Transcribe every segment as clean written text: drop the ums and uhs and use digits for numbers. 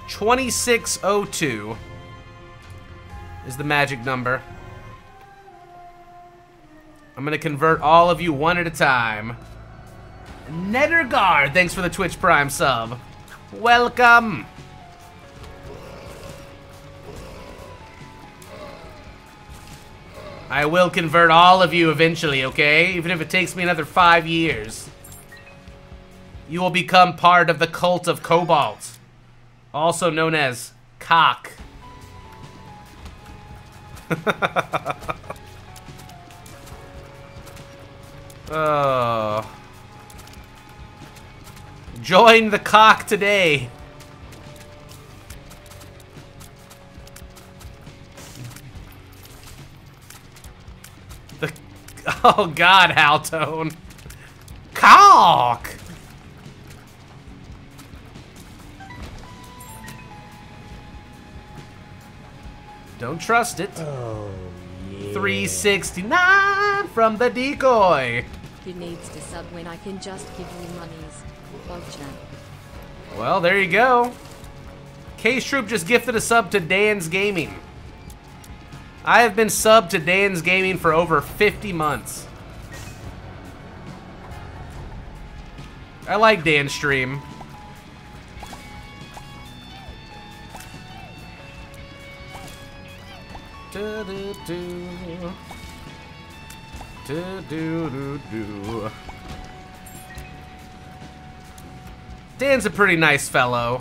2602 is the magic number. I'm gonna convert all of you one at a time. Nettergard, thanks for the Twitch Prime sub. Welcome. I will convert all of you eventually, okay? Even if it takes me another 5 years. You will become part of the cult of Cobalt, also known as Cock. Oh. Join the Cock today. Oh God, Haltone. Cock! Don't trust it. Oh, yeah. 369 from the decoy. Who needs to sub when I can just give you monies? Vulture. Well, there you go. K-Stroop just gifted a sub to Dan's Gaming. I have been subbed to Dan's Gaming for over 50 months. I like Dan's stream. Dan's a pretty nice fellow.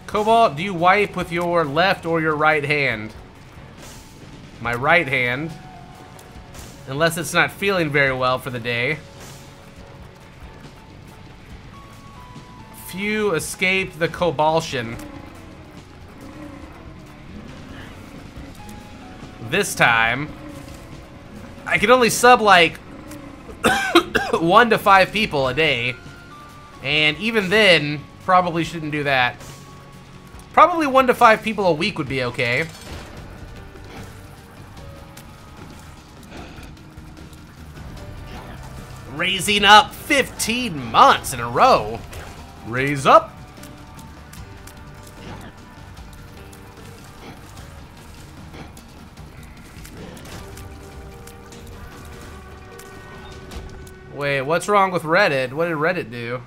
Cobalt, do you wipe with your left or your right hand? My right hand. Unless it's not feeling very well for the day. Few escaped the Cobaltion. This time, I can only sub like 1 to 5 people a day. And even then, probably shouldn't do that. Probably 1 to 5 people a week would be okay. Raising up 15 months in a row. Raise up. Wait, what's wrong with Reddit? What did Reddit do?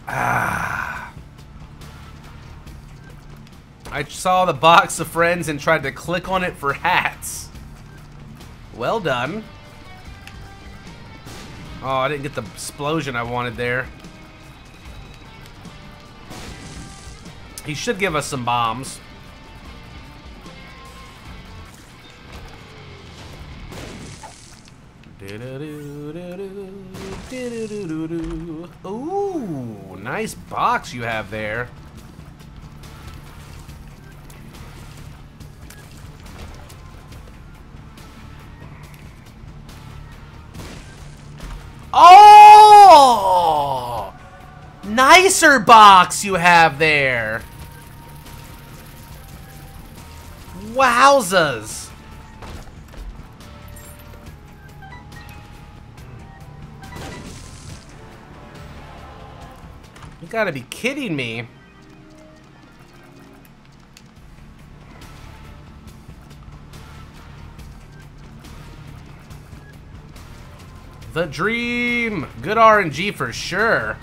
I saw the box of friends and tried to click on it for hats. Well done. Oh, I didn't get the explosion I wanted there. He should give us some bombs. Ooh, nice box you have there. Oh! Nicer box you have there. Wowzas. You gotta be kidding me. The dream. Good RNG for sure.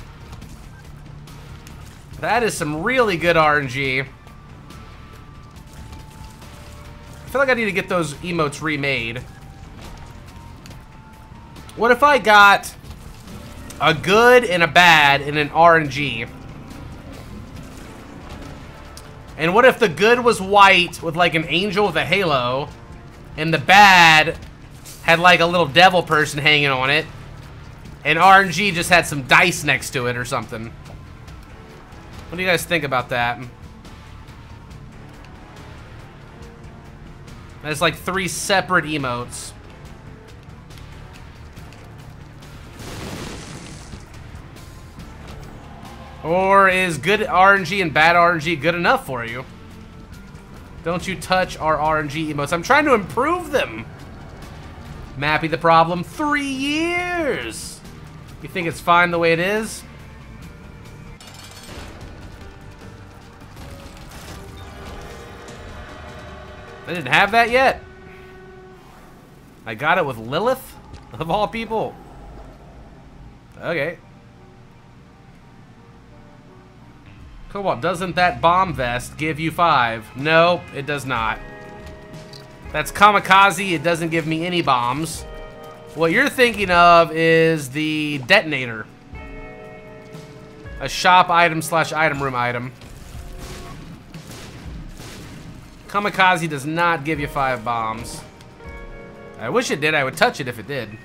That is some really good RNG. I feel like I need to get those emotes remade. What if I got a good and a bad and an RNG? And what if the good was white with like an angel with a halo, and the bad had like a little devil person hanging on it, and RNG just had some dice next to it or something? What do you guys think about that? That's like 3 separate emotes. Or is good RNG and bad RNG good enough for you? Don't you touch our RNG emotes. I'm trying to improve them. Mappy the problem. 3 years. You think it's fine the way it is? I didn't have that yet. I got it with Lilith, of all people. Okay. Cobalt, doesn't that bomb vest give you 5? No, it does not. That's kamikaze, it doesn't give me any bombs. What you're thinking of is the detonator. A shop item slash item room item. Kamikaze does not give you 5 bombs. I wish it did, I would touch it if it did.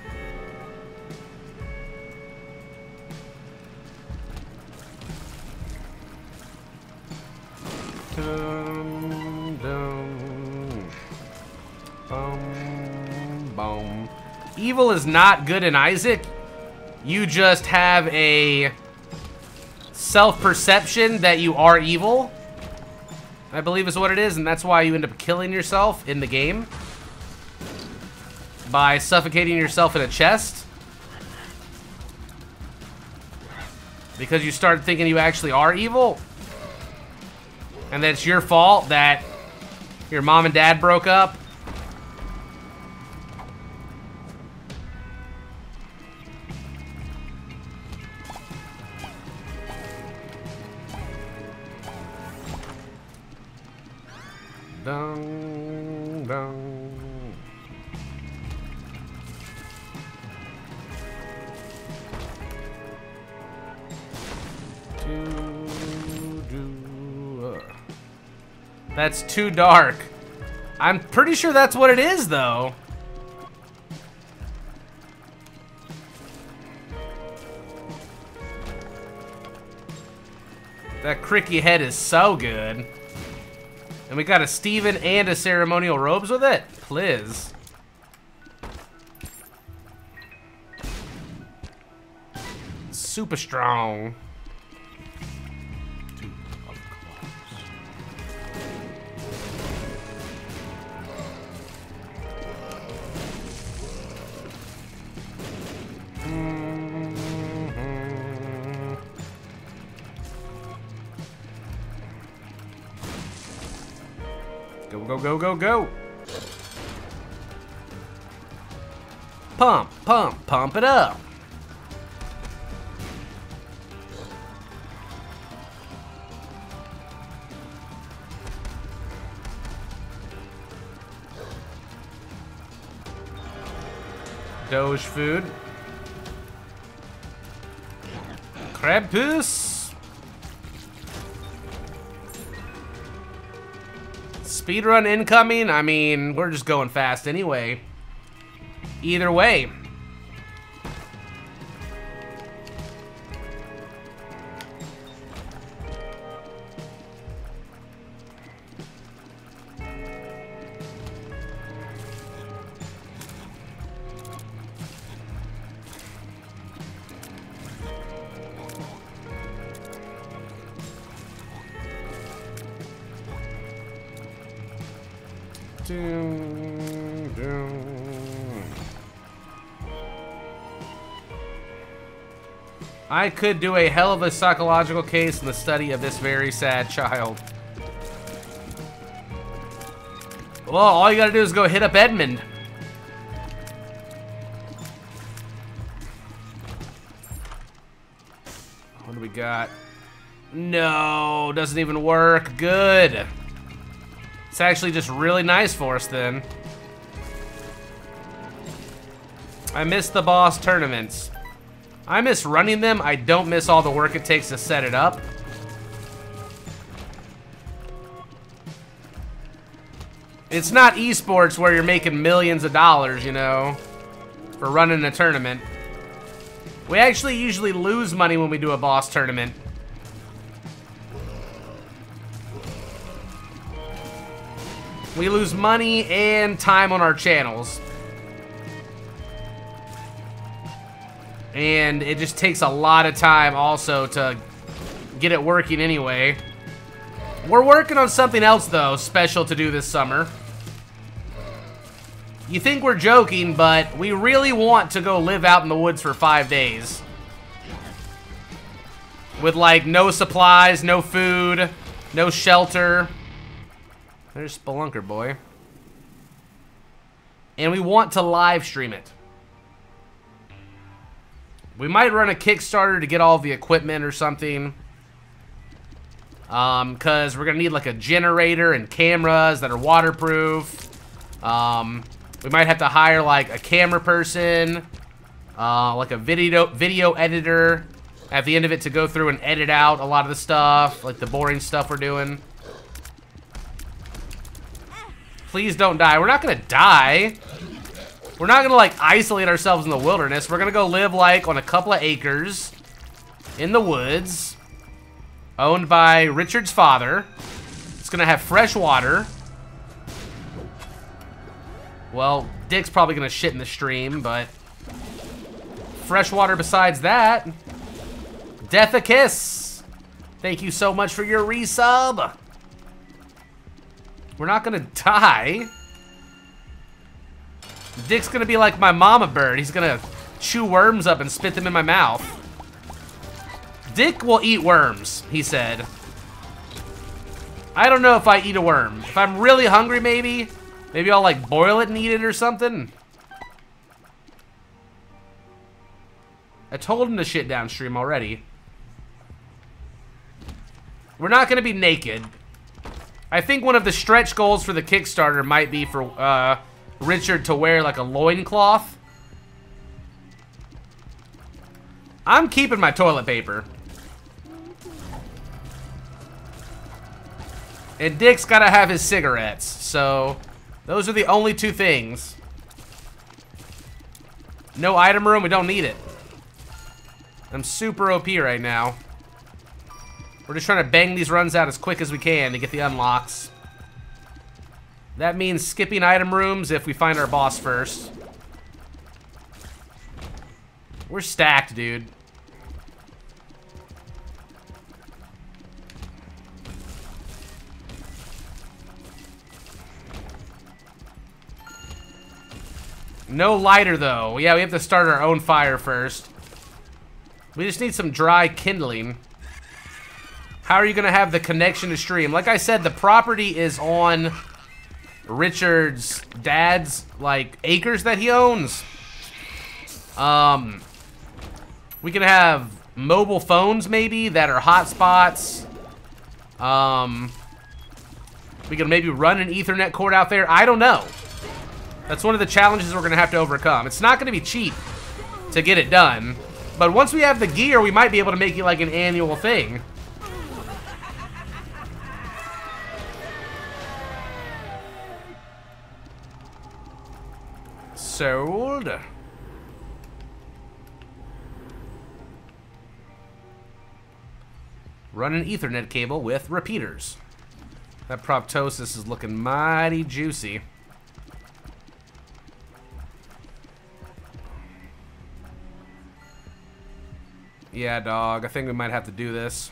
Evil is not good in Isaac. You just have a self-perception that you are evil, I believe is what it is, and that's why you end up killing yourself in the game by suffocating yourself in a chest. Because you start thinking you actually are evil. And that it's your fault that your mom and dad broke up. Dun, dun. That's too dark. I'm pretty sure that's what it is, though. That cricky head is so good. And we got a Steven and a ceremonial robes with it? Please. Super strong. Go, go, go, go, go. Pump, pump, pump it up. Doge food. Krampus. Speedrun incoming? I mean, we're just going fast anyway. Either way. I could do a hell of a psychological case in the study of this very sad child. Well, all you gotta do is go hit up Edmund. What do we got? No, doesn't even work. Good. It's actually just really nice for us then. I miss the boss tournaments. I miss running them. I don't miss all the work it takes to set it up. It's not esports where you're making millions of dollars, you know, for running a tournament. We actually usually lose money when we do a boss tournament. We lose money and time on our channels. And it just takes a lot of time also to get it working anyway. We're working on something else, though, special to do this summer. You think we're joking, but we really want to go live out in the woods for 5 days. With, like, no supplies, no food, no shelter. There's Spelunker Boy. And we want to live stream it. We might run a Kickstarter to get all the equipment or something. Because we're going to need, like, a generator and cameras that are waterproof. We might have to hire, like, a camera person, like a video editor at the end of it to go through and edit out a lot of the stuff, like the boring stuff we're doing. Please don't die. We're not going to die. We're not going to, like, isolate ourselves in the wilderness. We're going to go live, like, on a couple of acres in the woods, owned by Richard's father. It's going to have fresh water. Well, Dick's probably gonna shit in the stream, but fresh water besides that. Death a Kiss. Thank you so much for your resub. We're not gonna die. Dick's gonna be like my mama bird. He's gonna chew worms up and spit them in my mouth. Dick will eat worms, he said. I don't know if I eat a worm. If I'm really hungry, maybe. Maybe I'll, like, boil it and eat it or something. I told him to shit downstream already. We're not going to be naked. I think one of the stretch goals for the Kickstarter might be for Richard to wear, like, a loincloth. I'm keeping my toilet paper. And Dick's got to have his cigarettes, so... those are the only two things. No item room, we don't need it. I'm super OP right now. We're just trying to bang these runs out as quick as we can to get the unlocks. That means skipping item rooms if we find our boss first. We're stacked, dude. No lighter, though. Yeah, we have to start our own fire first. We just need some dry kindling. How are you going to have the connection to stream? Like I said, the property is on Richard's dad's, like, acres that he owns. We can have mobile phones, maybe, that are hotspots. We can maybe run an Ethernet cord out there. I don't know. That's one of the challenges we're going to have to overcome. It's not going to be cheap to get it done. But once we have the gear, we might be able to make it like an annual thing. Sold. Run an Ethernet cable with repeaters. That proptosis is looking mighty juicy. Yeah, dog. I think we might have to do this.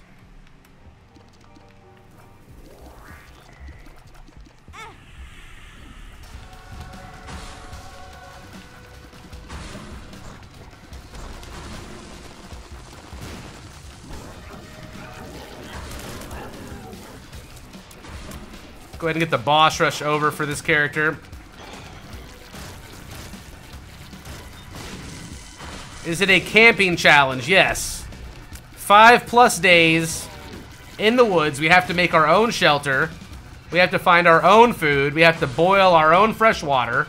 Go ahead and get the boss rush over for this character. Is it a camping challenge? Yes. 5+ days in the woods. We have to make our own shelter. We have to find our own food. We have to boil our own fresh water.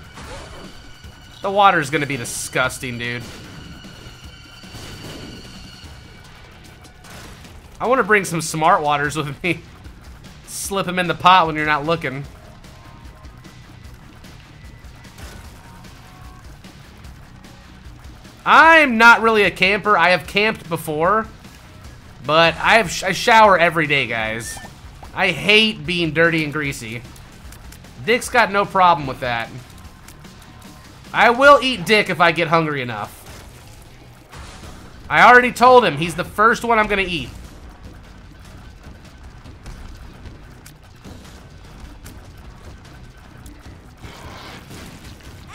The water is going to be disgusting, dude. I want to bring some smart waters with me. Slip them in the pot when you're not looking. I'm not really a camper. I have camped before, but I shower every day, guys. I hate being dirty and greasy. Dick's got no problem with that. I will eat Dick if I get hungry enough. I already told him he's the first one I'm gonna eat.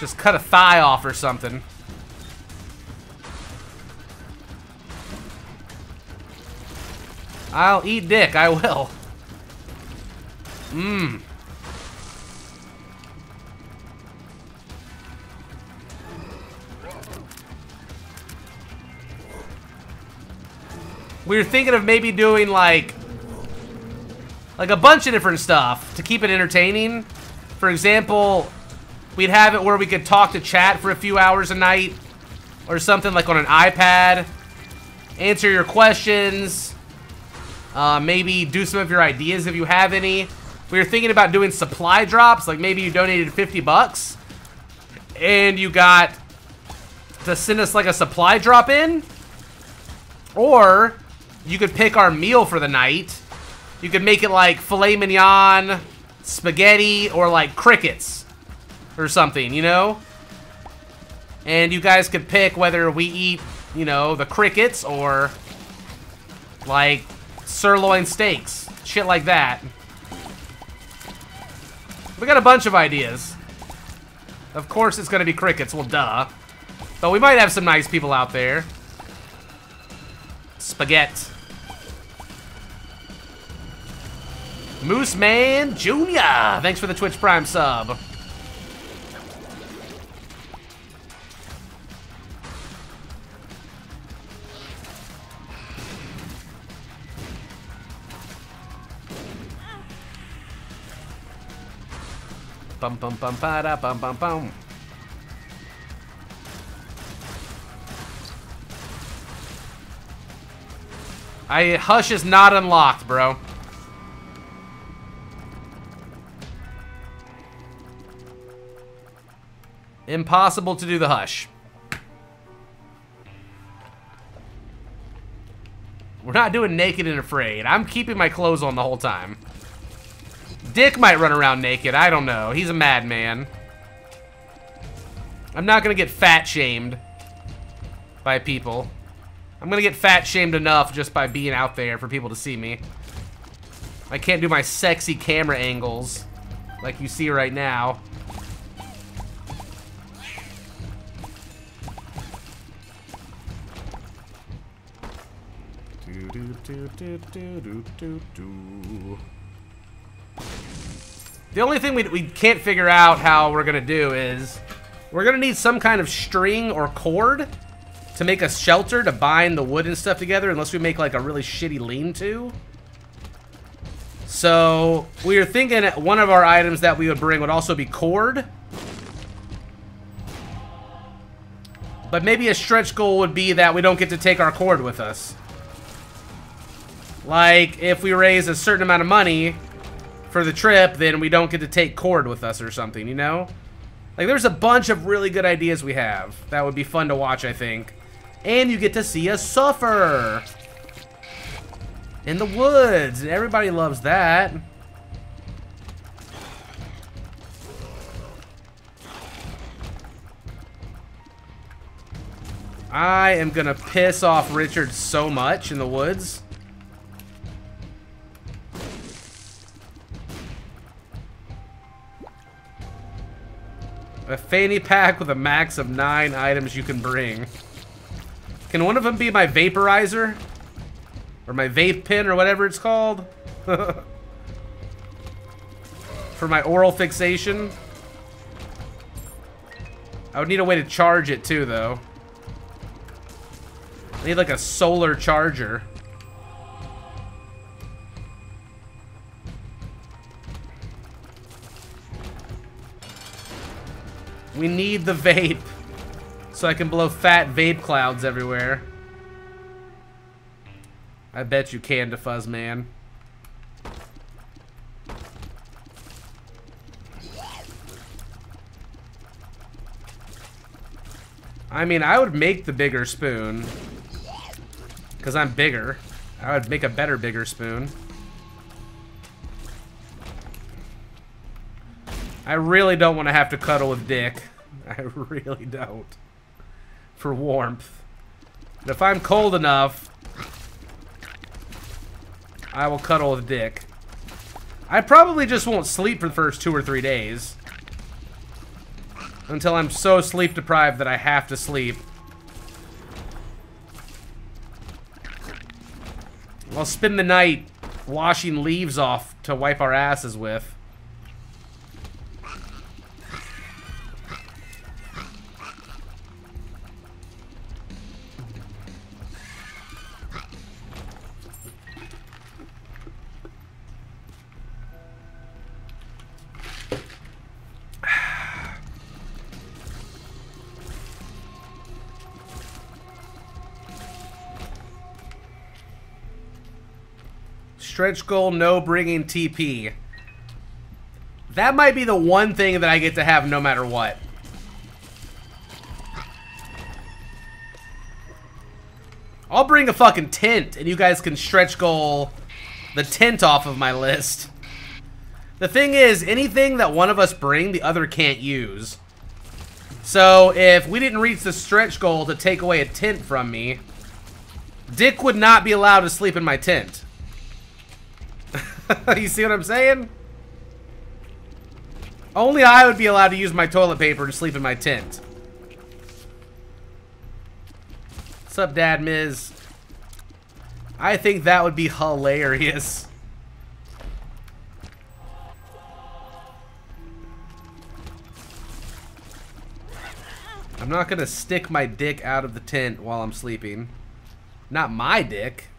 Just cut a thigh off or something. I'll eat dick, I will. Mmm. We were thinking of maybe doing like a bunch of different stuff to keep it entertaining. For example, we'd have it where we could talk to chat for a few hours a night or something, like on an iPad. Answer your questions. Maybe do some of your ideas if you have any. We were thinking about doing supply drops, like maybe you donated 50 bucks and you got to send us like a supply drop in. Or you could pick our meal for the night. You could make it like filet mignon, spaghetti, or like crickets or something, you know? And you guys could pick whether we eat, you know, the crickets or like sirloin steaks, shit like that. We got a bunch of ideas. Of course it's gonna be crickets, well duh. But we might have some nice people out there. Spaghetti. Moose Man Jr. Thanks for the Twitch Prime sub. Bum bum bum ba da bum bum bum. Hush is not unlocked, bro. Impossible to do the hush. We're not doing naked and afraid. I'm keeping my clothes on the whole time. Dick might run around naked. I don't know. He's a madman. I'm not gonna get fat shamed by people. I'm gonna get fat shamed enough just by being out there for people to see me. I can't do my sexy camera angles like you see right now. The only thing we can't figure out how we're gonna do is we're gonna need some kind of string or cord to make a shelter to bind the wood and stuff together, unless we make like a really shitty lean-to. So we were thinking one of our items that we would bring would also be cord. But maybe a stretch goal would be that we don't get to take our cord with us. Like, if we raise a certain amount of money for the trip, then we don't get to take cord with us or something, you know? Like, there's a bunch of really good ideas we have that would be fun to watch, I think. And you get to see us suffer in the woods, and everybody loves that. I am gonna piss off Richard so much in the woods. A fanny pack with a max of 9 items you can bring. Can one of them be my vaporizer? Or my vape pen or whatever it's called? For my oral fixation? I would need a way to charge it too, though. I need like a solar charger. We need the vape so I can blow fat vape clouds everywhere. I bet you can, DeFuzz man. I mean, I would make the bigger spoon because I'm bigger. I would make a better, bigger spoon. I really don't want to have to cuddle with Dick. I really don't. For warmth. But if I'm cold enough, I will cuddle with Dick. I probably just won't sleep for the first 2 or 3 days. Until I'm so sleep deprived that I have to sleep. I'll spend the night washing leaves off to wipe our asses with. Stretch goal, no bringing TP. That might be the one thing that I get to have no matter what. I'll bring a fucking tent and you guys can stretch goal the tent off of my list. The thing is, anything that one of us bring, the other can't use. So if we didn't reach the stretch goal to take away a tent from me, Dick would not be allowed to sleep in my tent. You see what I'm saying? Only I would be allowed to use my toilet paper to sleep in my tent. What's up, Dad Miz? I think that would be hilarious. I'm not gonna stick my dick out of the tent while I'm sleeping. Not my dick.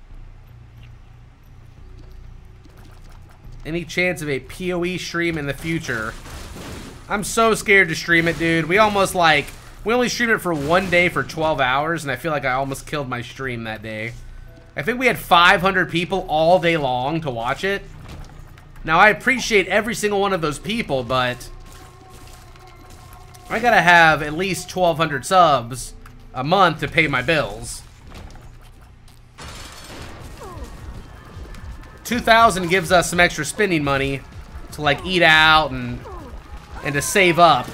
Any chance of a PoE stream in the future? I'm so scared to stream it, dude. We only streamed it for one day for 12 hours, and I feel like I almost killed my stream that day. I think we had 500 people all day long to watch it. Now, I appreciate every single one of those people, but I gotta have at least 1,200 subs a month to pay my bills. 2,000 gives us some extra spending money to like eat out and to save up.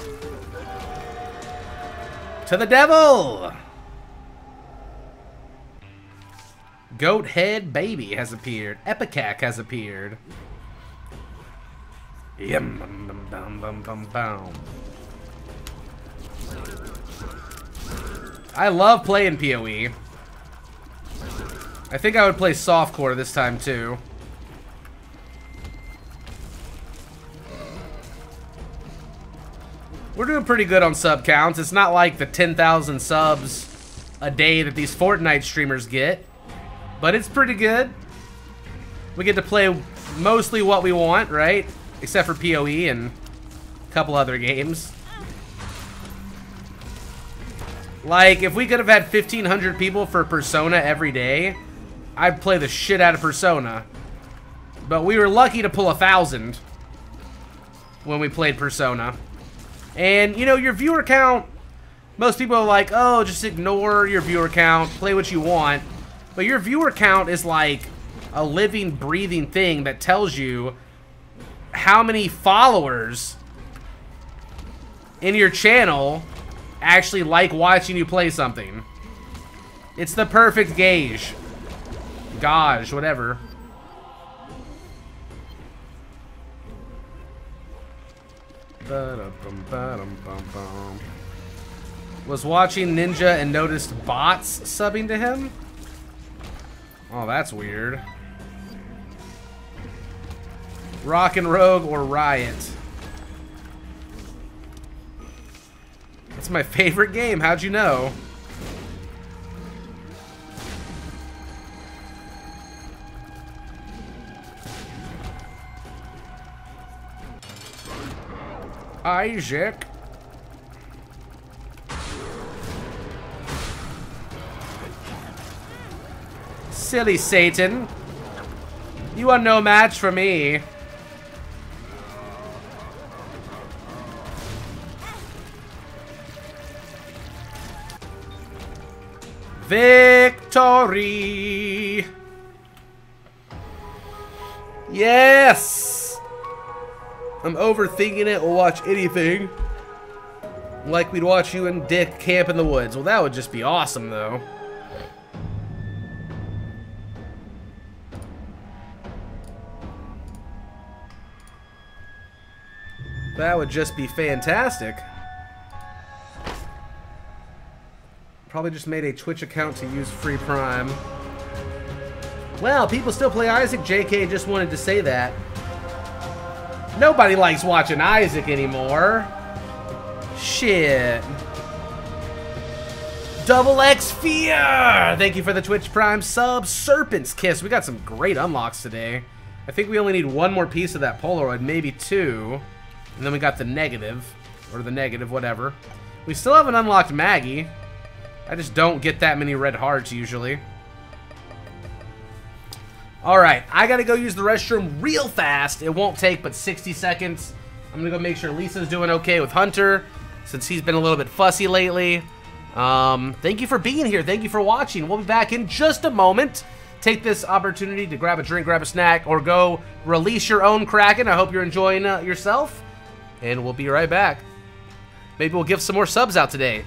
To the devil! Goat Head Baby has appeared. Epicac has appeared. I love playing PoE. I think I would play softcore this time too. We're doing pretty good on sub counts. It's not like the 10,000 subs a day that these Fortnite streamers get, but it's pretty good. We get to play mostly what we want, right? Except for PoE and a couple other games. Like, if we could have had 1,500 people for Persona every day, I'd play the shit out of Persona. But we were lucky to pull 1,000 when we played Persona. And, you know, your viewer count, most people are like, oh, just ignore your viewer count, play what you want. But your viewer count is like a living, breathing thing that tells you how many followers in your channel actually like watching you play something. It's the perfect gauge. Gauge, whatever. Was watching Ninja and noticed bots subbing to him? Oh, that's weird. Rock and Rogue or Riot? That's my favorite game. How'd you know? Isaac. Silly Satan. You are no match for me. Victory. Yes. I'm overthinking it. We'll watch anything. Like we'd watch you and Dick camp in the woods. Well, that would just be awesome, though. That would just be fantastic. Probably just made a Twitch account to use free Prime. Well, people still play Isaac. JK just wanted to say that. Nobody likes watching Isaac anymore. Shit. Double X Fear! Thank you for the Twitch Prime sub. Serpent's Kiss. We got some great unlocks today. I think we only need one more piece of that Polaroid, maybe two. And then we got the negative. Or the negative, whatever. We still haven't unlocked Maggie. I just don't get that many red hearts usually. Alright, I gotta go use the restroom real fast. It won't take but 60 seconds. I'm gonna go make sure Lisa's doing okay with Hunter, since he's been a little bit fussy lately. Thank you for being here. Thank you for watching. We'll be back in just a moment. Take this opportunity to grab a drink, grab a snack, or go release your own Kraken. I hope you're enjoying yourself. And we'll be right back. Maybe we'll give some more subs out today.